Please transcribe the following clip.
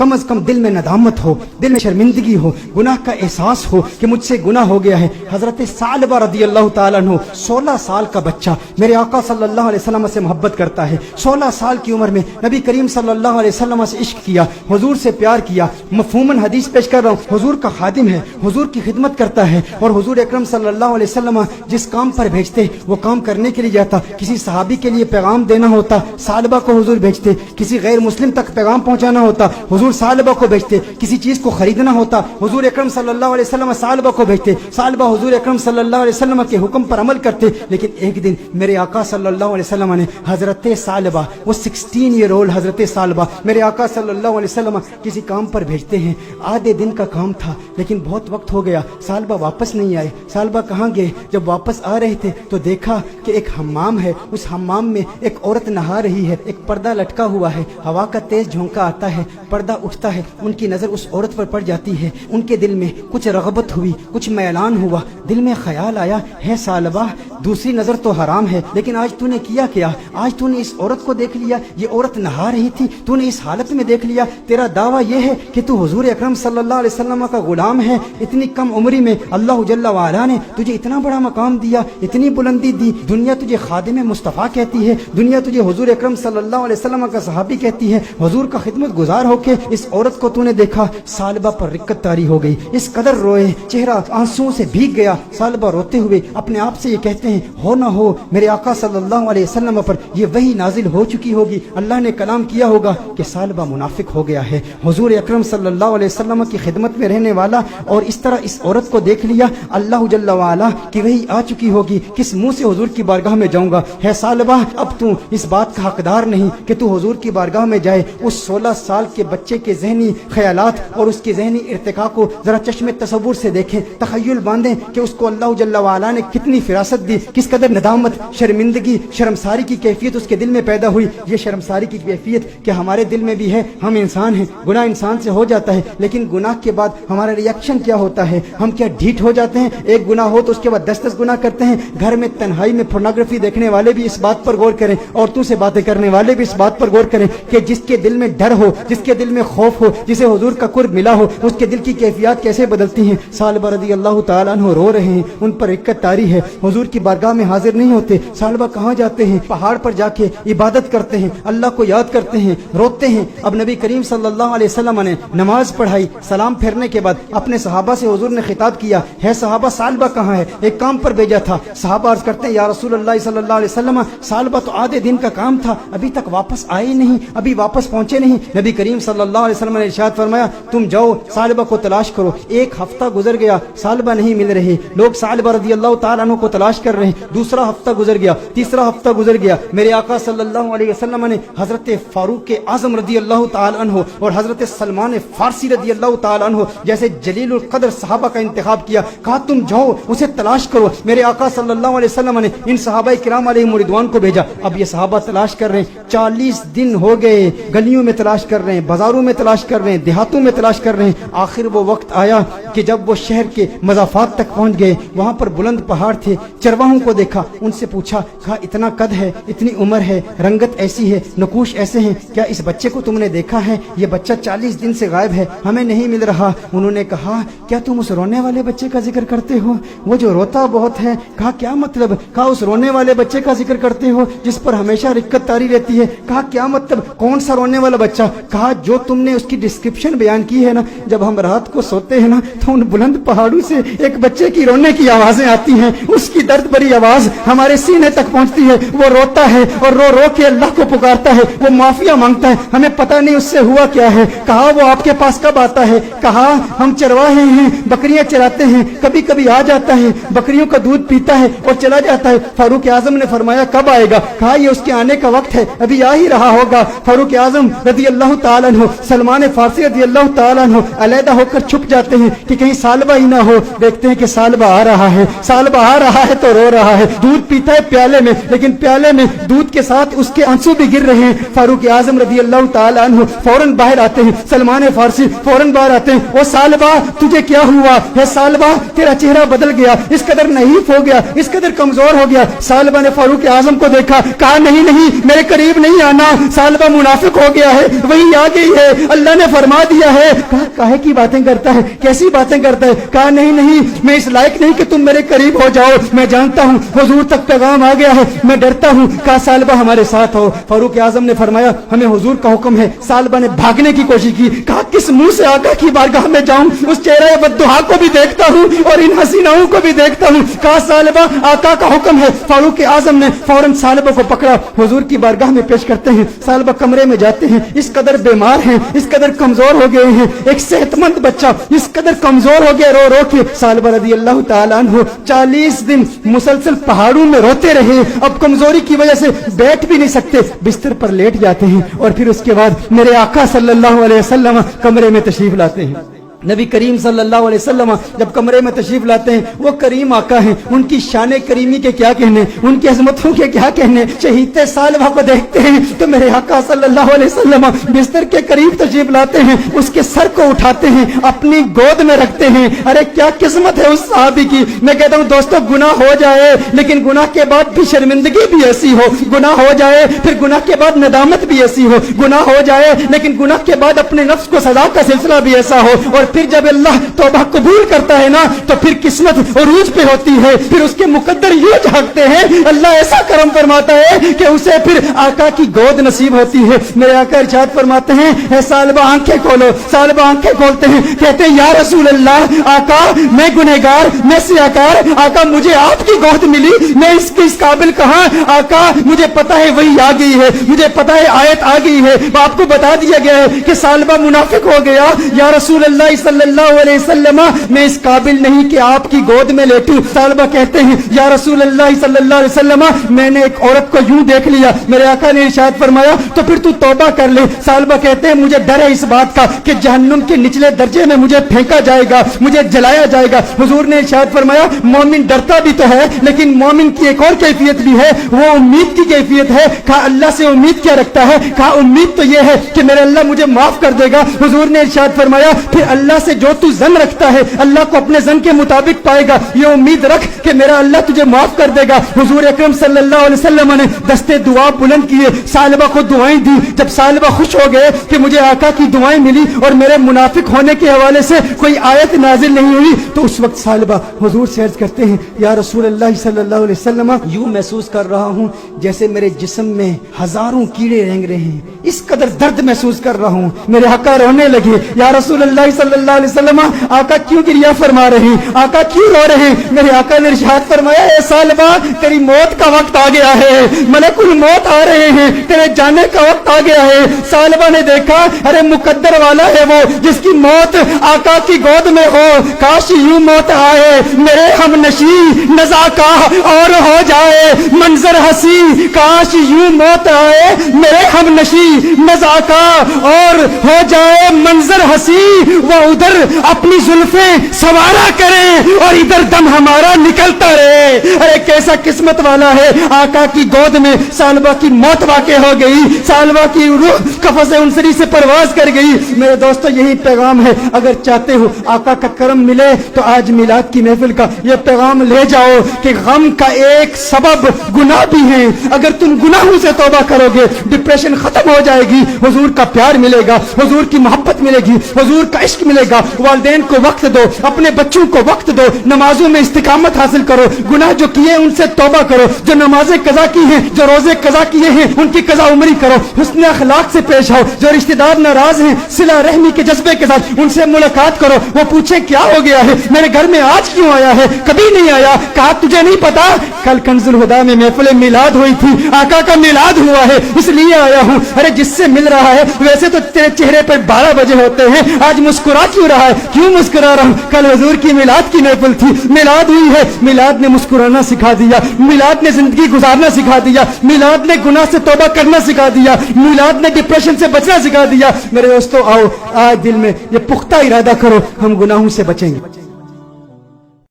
کم از کم دل میں ندامت ہو، دل میں شرمندگی ہو، گناہ کا احساس ہو کہ مجھ سے گناہ ہو گیا ہے۔ حضرت ثعلبہ رضی اللہ تعالیٰ عنہ 16 سال کا بچہ میرے آقا صلی اللہ علیہ وسلم سے محبت کرتا ہے۔ 16 سال کی عمر میں نبی کریم صلی اللہ علیہ وسلم سے عشق کیا، حضور سے پیار کیا۔ مفہوماً حدیث پیش کر رہا ہوں، حضور کا خادم ہے، حضور کی خدمت کرتا ہے، اور حضور اکرم صلی اللہ علیہ وسلم جس کام پر بھیجتے وہ کام کرنے کے لیے جاتا۔ کسی صحابی کے لیے پیغام دینا ہوتا، ثعلبہ کو حضور بھیجتے۔ کسی غیر مسلم تک پیغام پہنچانا ہوتا، حضور ثعلبہ کو بھیجتے۔ کسی چیز کو خریدنا ہوتا، حضور اکرم صلی اللہ علیہ وسلم ثعلبہ کو بھیجتے۔ ثعلبہ حضور اکرم صلی اللہ علیہ وسلم کے حکم پر عمل کرتے۔ لیکن ایک دن میرے آقا صلی اللہ علیہ وسلم نے حضرت ثعلبہ، وہ 16 ایئر اولڈ حضرت ثعلبہ میرے آقا صلی اللہ علیہ وسلم کسی کام پر بھیجتے ہیں۔ آدھے دن کا کام تھا لیکن بہت وقت ہو گیا، ثعلبہ واپس نہیں آئے۔ ثعلبہ کہاں گئے؟ جب واپس آ رہے تھے تو دیکھا کہ ایک حمام ہے، اس حمام میں ایک عورت نہا رہی ہے، ایک پردہ لٹکا ہوا ہے، ہوا کا تیز جھونکا آتا ہے، پردہ اٹھتا ہے، ان کی نظر اس عورت پر پڑ جاتی ہے۔ ان کے دل میں کچھ رغبت ہوئی، کچھ میلان ہوا، دل میں خیال آیا، ہے ثعلبہ دوسری نظر تو حرام ہے، لیکن آج تو نے کیا؟ آج تو نے اس عورت کو دیکھ لیا، یہ عورت نہا رہی تھی، تو نے اس حالت میں دیکھ لیا۔ تیرا دعویٰ یہ ہے کہ تو حضور اکرم صلی اللہ علیہ وسلم کا غلام ہے۔ اتنی کم عمری میں اللہ جل وعلا نے تجھے اتنا بڑا مقام دیا، اتنی بلندی دی، دنیا تجھے خادم مصطفیٰ کہتی ہے، دنیا تجھے حضور اکرم صلی اللہ علیہ وسلم کا صحابی کہتی ہے، حضور کا خدمت گزار ہو کے اس عورت کو تو نے دیکھا۔ ثعلبہ پر رقت طاری ہو گئی، اس قدر روئے، چہرہ آنسوں سے بھیگ گیا۔ ثعلبہ روتے ہوئے اپنے آپ سے یہ کہتے ہیں، ہو نہ ہو میرے آقا صلی اللہ علیہ وسلم پر یہ وحی نازل ہو چکی ہوگی، اللہ نے کلام کیا ہوگا کہ ثعلبہ منافق ہو گیا ہے، حضور اکرم صلی اللہ علیہ وسلم کی خدمت میں رہنے والا، اور اس طرح اس عورت کو دیکھ لیا، اللہ جل وعلا کی وحی آ چکی ہوگی، کس منہ سے حضور کی بارگاہ میں جاؤں گا؟ ہے ثعلبہ اب تو اس بات کا حقدار نہیں کہ تو حضور کی بارگاہ میں جائے۔ اس 16 سال کے بچے کے ذہنی خیالات اور اس کے ذہنی ارتقاء کو ذرا چشم تصور سے دیکھیں، تخیل باندھیں کہ اس کو اللہ جل وعلا نے کتنی فراست دی، کس قدر ندامت، شرمندگی، شرمساری کی کیفیت اس کے دل میں پیدا ہوئی۔ یہ شرمساری کی کیفیت کہ ہمارے دل میں بھی ہے، ہم انسان ہیں، گناہ انسان سے ہو جاتا ہے، لیکن گناہ کے بعد ہمارا ری ایکشن کیا ہوتا ہے؟ ہم کیا ڈھیٹ ہو جاتے ہیں؟ ایک گناہ ہو تو اس کے بعد 10 گناہ کرتے ہیں۔ گھر میں تنہائی میں پورنوگرافی دیکھنے والے بھی اس بات پر غور کریں، عورتوں سے باتیں کرنے والے بھی اس بات پر غور کریں کہ جس کے دل میں ڈر ہو، جس کے دل میں خوف ہو، جسے حضور کا قرب ملا ہو، اس کے دل کی کیفیات کیسے بدلتی ہیں۔ ثعلبہ رضی اللہ تعالیٰ عنہ رو رہے ہیں، ان پر رقت طاری ہے، حضور کی بارگاہ میں حاضر نہیں ہوتے۔ ثعلبہ کہاں جاتے ہیں؟ پہاڑ پر جا کے عبادت کرتے ہیں، اللہ کو یاد کرتے ہیں، روتے ہیں۔ اب نبی کریم صلی اللہ علیہ وسلم نے نماز پڑھائی، سلام پھیرنے کے بعد اپنے صحابہ سے حضور نے خطاب کیا، ہے صحابہ ثعلبہ کہاں ہے؟ ایک کام پر بھیجا تھا۔ صحابہ عرض کرتے ہیں، یا رسول اللہ صلی اللہ علیہ وسلم ثعلبہ تو آدھے دن کا کام تھا، ابھی تک واپس آئے نہیں، ابھی واپس پہنچے نہیں۔ نبی کریم صلی اللہ علیہ وسلم نے ارشاد فرمایا، تم جاؤ ثعلبہ کو تلاش کرو۔ ایک ہفتہ گزر گیا، ثعلبہ نہیں مل رہے، لوگ ثعلبہ رضی اللہ تعالیٰ عنہ کو تلاش کر رہے ہیں۔ دوسرا ہفتہ گزر گیا، تیسرا ہفتہ گزر گیا، میرے آقا صلی اللہ علیہ وسلم نے حضرت فاروق اعظم رضی اللہ تعالیٰ عنہ اور حضرت سلمان فارسی رضی اللہ تعالیٰ عنہ جیسے جلیل القدر صحابہ کا انتخاب کیا، کہا تم جاؤ اسے تلاش کرو۔ میرے آقا صلی اللہ علیہ وسلم نے ان صحابہ کرام علیہم رضوان کو بھیجا۔ اب یہ صحابہ تلاش کر رہے ہیں، 40 دن ہو گئے، گلیوں میں تلاش کر رہے ہیں، بازاروں میں تلاش کر رہے ہیں، دیہاتوں میں تلاش کر رہے ہیں۔ آخر وہ وقت آیا کہ جب وہ شہر کے مضافات تک پہنچ گئے، وہاں پر بلند پہاڑ تھے، چرواہوں کو دیکھا، ان سے پوچھا، کہا اتنا قد ہے، اتنی عمر ہے، رنگت ایسی ہے، نقوش ایسے ہیں، کیا اس بچے کو تم نے دیکھا ہے؟ یہ بچہ 40 دن سے غائب ہے، ہمیں نہیں مل رہا۔ انہوں نے کہا، کیا تم اس رونے والے بچے کا ذکر کرتے ہو، وہ جو روتا بہت ہے؟ کہا کیا مطلب؟ کہا اس رونے والے بچے کا ذکر کرتے ہو جس پر ہمیشہ رقت طاری رہتی ہے؟ کہا کیا مطلب، کون سا رونے والا بچہ؟ کہا جو تم نے اس کی ڈسکرپشن بیان کی ہے نا، جب ہم رات کو سوتے ہیں نا تو ان بلند پہاڑوں سے ایک بچے کی رونے کی آوازیں آتی ہیں، اس کی درد بھری آواز ہمارے سینے تک پہنچتی ہے، وہ روتا ہے اور رو رو کے اللہ کو پکارتا ہے، وہ معافیا مانگتا ہے، ہمیں پتہ نہیں اس سے ہوا کیا ہے۔ کہا وہ آپ کے پاس کب آتا ہے؟ کہا ہم چرواہے ہیں، بکریاں چراتے ہیں، کبھی کبھی آ جاتا ہے، بکریوں کا دودھ پیتا ہے اور چلا جاتا ہے۔ فاروق اعظم نے فرمایا کب آئے گا؟ کہا یہ اس کے آنے کا وقت ہے، ابھی آ ہی رہا ہوگا۔ فاروق اعظم رضی اللہ تعالیٰ عنہ، سلمان فارسی رضی اللہ تعالیٰ عنہ علیحدہ ہو کر چھپ جاتے ہیں कि कहीं सालबा ही ना हो। देखते हैं कि सालबा आ रहा है, सालबा आ रहा है तो रो रहा है, दूध पीता है प्याले में, लेकिन प्याले में दूध के साथ उसके आंसू भी गिर रहे हैं। फारूक आजम रजी अल्लाह ताला अन्हु फौरन बाहर आते हैं, सलमान फारसी फौरन बाहर आते हैं। ओ सालबा तुझे क्या हुआ है? सालबा तेरा चेहरा बदल गया, इस कदर नहीफ हो गया, इस कदर कमजोर हो गया। सालबा ने फारूक आजम को देखा, कहा नहीं नहीं मेरे करीब नहीं आना, सालबा मुनाफिक हो गया है, वही आ गई है, अल्लाह ने फरमा दिया है। कहा काहे की बातें करता है, कैसी बातें करता है? कहा नहीं नहीं मैं इस लायक नहीं कि तुम मेरे करीब हो जाओ, मैं जानता हूँ हुजूर तक पैगाम आ गया है, मैं डरता हूँ। कहा सालबा हमारे साथ हो। फारूक आजम ने फरमाया हमें हुजूर का हुक्म है। सालबा ने भागने की कोशिश की, कहा किस मुंह से आका की बारगाह में जाऊं, उस चेहरे बद्दुहा को भी देखता हूँ और इन हसीनाओं को भी देखता हूँ। कहा सालबा आका का हुक्म है। फारूक आजम ने फौरन सालबा को पकड़ा, हुजूर की बारगाह में पेश करते हैं। सालबा कमरे में जाते हैं, इस कदर बीमार हैं, इस कदर कमजोर हो गए हैं, एक सेहतमंद बच्चा इस कदर कमजोर हो गया रो रो के। सालबा रज़ी अल्लाह ताला अन्हु 40 दिन मुसलसल पहाड़ों में रोते रहे, अब कमजोरी की वजह से बैठ भी नहीं सकते, बिस्तर पर लेट जाते हैं और फिर उसके बाद मेरे आका सल्लल्लाहु अलैहि वसल्लम कमरे में तशरीफ लाते हैं। नबी करीम सल्लल्लाहु अलैहि वसल्लम जब कमरे में तशरीफ लाते हैं, वो करीम आका हैं, उनकी शान करीमी के क्या कहने, उनकी अजमतों के क्या कहने। शहीद सालबा को देखते हैं तो मेरे आका सल्लल्लाहु अलैहि वसल्लम बिस्तर के करीब तशरीफ लाते हैं, उसके सर को उठाते हैं, अपनी गोद में रखते हैं। अरे क्या किस्मत है उस साहबी की। मैं कहता हूँ दोस्तों गुनाह हो जाए लेकिन गुनाह के बाद भी शर्मिंदगी भी ऐसी हो, गुनाह हो जाए फिर गुनाह के बाद नदामत भी ऐसी हो, गुनाह हो जाए लेकिन गुनाह के बाद अपने नफ्स को सजा का सिलसिला भी ऐसा हो, और फिर जब अल्लाह तौबा कबूल करता है ना तो फिर किस्मत उरूज पे होती है, फिर उसके मुकद्दर यूं झांकते हैं, अल्लाह ऐसा करम फरमाता है कि उसे फिर आका की गोद नसीब होती है। मेरे आका इरशाद फरमाते हैं सालबा आंखें खोलो। सालबा आंखें खोलते हैं, कहते हैं या रसूल अल्लाह, आका मैं गुनहगार, मैं सियाकार, आका मुझे आपकी गोद मिली, मैं इस काबिल कहां, आका मुझे पता है वही आ गई है, मुझे पता है आयत आ गई है, आपको बता दिया गया है कि सालबा मुनाफिक हो गया। या रसूल अल्लाह सल्लल्लाहु अलैहि वसल्लम मैं इस काबिल नहीं कि आपकी गोद में लेटूं। सालबा कहते हैं या रसूल अल्लाह सल्लल्लाहु अलैहि वसल्लम मैंने एक औरत को यूं देख लिया, मेरे आका ने इरशाद फरमाया तो फिर तू तौबा कर ले। सालबा कहते हैं मुझे डर है इस बात का कि जहन्नुम के निचले दर्जे में मुझे फेंका जाएगा, मुझे जलाया जाएगा। हुजूर ने इरशाद फरमाया मोमिन डरता भी तो है लेकिन मोमिन की एक और कैफियत भी है, वो उम्मीद की कैफियत है। कहा अल्लाह से उम्मीद क्या रखता है? कहा उम्मीद तो ये है कि मेरे अल्लाह मुझे माफ कर देगा। हुजूर ने इरशाद फरमाया फिर अल्लाह से जो तू जन रखता है अल्लाह को अपने जन के मुताबिक पाएगा, ये उम्मीद रख कि मेरा अल्लाह तुझे माफ कर देगा। हुजूर अकरम सल्लल्लाहु अलैहि वसल्लम ने दस्ते दुआ बुलंद किए, सालबा को दुआएं दी। जब सालबा खुश हो गए कि मुझे आका की दुआएं मिली और मेरे मुनाफिक होने के हवाले से कोई आयत नाजिल नहीं हुई, तो उस वक्त सालबा हुजूर से अर्ज करते हैं या रसूल अल्लाह सल्लल्लाहु अलैहि वसल्लम यूं महसूस कर रहा हूं जैसे मेरे जिस्म में हजारों कीड़े रेंग रहे हैं, इस कदर दर्द महसूस कर रहा हूं। मेरे आका रोने लगे, या रसूल अल्लाह सल्लल्लाहु अलैहि वसल्लम आका क्यों गिरिया फरमा रहे हैं, आका क्यों रो रहे हैं? मेरे आका ने इरशाद फरमाया ए सालबा तेरी मौत का वक्त आ गया है, मलकुल मौत आ रहे हैं, तेरे जाने का वक्त आ गया है। सालबा ने देखा अरे मुकद्दर वाला है वो जिसकी मौत आका की गोद में हो, काश यूं मौत आए मेरे हम नशी नजाका और हो जाए मंजर हंसी, काश यूं मौत आए मेरे हम नशी नजाका और हो जाए मंजर हंसी, वो उधर अपनी जुल्फे सवारा करे और इधर दम हमारा निकलता रहे। अरे कैसा किस्मत वाला है, आका की गोद में सालबा की मौत वाक़ई हो गई, सालबा की रूह कफ़स उनसरी से परवाज कर गई। मेरे दोस्तों यही पैगाम है, अगर चाहते हो आका का करम मिले तो आज मिलाद की महफिल का ये पैगाम ले जाओ कि गम का एक सबब गुनाह भी है, अगर तुम गुनाहों से तौबा करोगे डिप्रेशन खत्म हो जाएगी, हुजूर का प्यार मिलेगा, हुजूर की मोहब्बत मिलेगी, हुजूर का इश्क मिलेगा। वालिदैन को वक्त दो, अपने बच्चों को वक्त दो, नमाजों में इस्तिकामत हासिल करो, गुनाह जो किए उनसे तौबा करो, जो नमाजें कज़ा की हैं, जो रोजे कज़ा किए हैं उनकी कज़ा उमरी करो, हुस्न अखलाक से पेश आओ, जो रिश्तेदार नाराज हैं सिला रहमी के जज्बे के साथ उनसे मुलाकात करो, वो पूछे क्या हो गया है, मेरे घर में आज क्यों आया है, कभी नहीं आया। कहा तुझे नहीं पता कल कंजुल हुदा में महफिल मिलाद हुई थी, आका का मिलाद हुआ है इसलिए आया हूँ। अरे जिससे मिल रहा है वैसे तो तेरे चेहरे पर 12 12 बजे होते हैं, आज मुस्कुरा क्यों रहा है, क्यों मुस्कुरा रहा हूँ? कल हुजूर की मिलाद की महफिल थी, मिलाद हुई है, मिलाद ने मुस्कुराना सिखा दिया, मिलाद ने जिंदगी गुजारना सिखा दिया, मिलाद ने गुनाह से तौबा करना सिखा दिया, मिलाद ने डिप्रेशन से बचना सिखा दिया। मेरे दोस्तों आओ आज दिल में ये पुख्ता इरादा करो, हम गुनाहों से बचेंगे।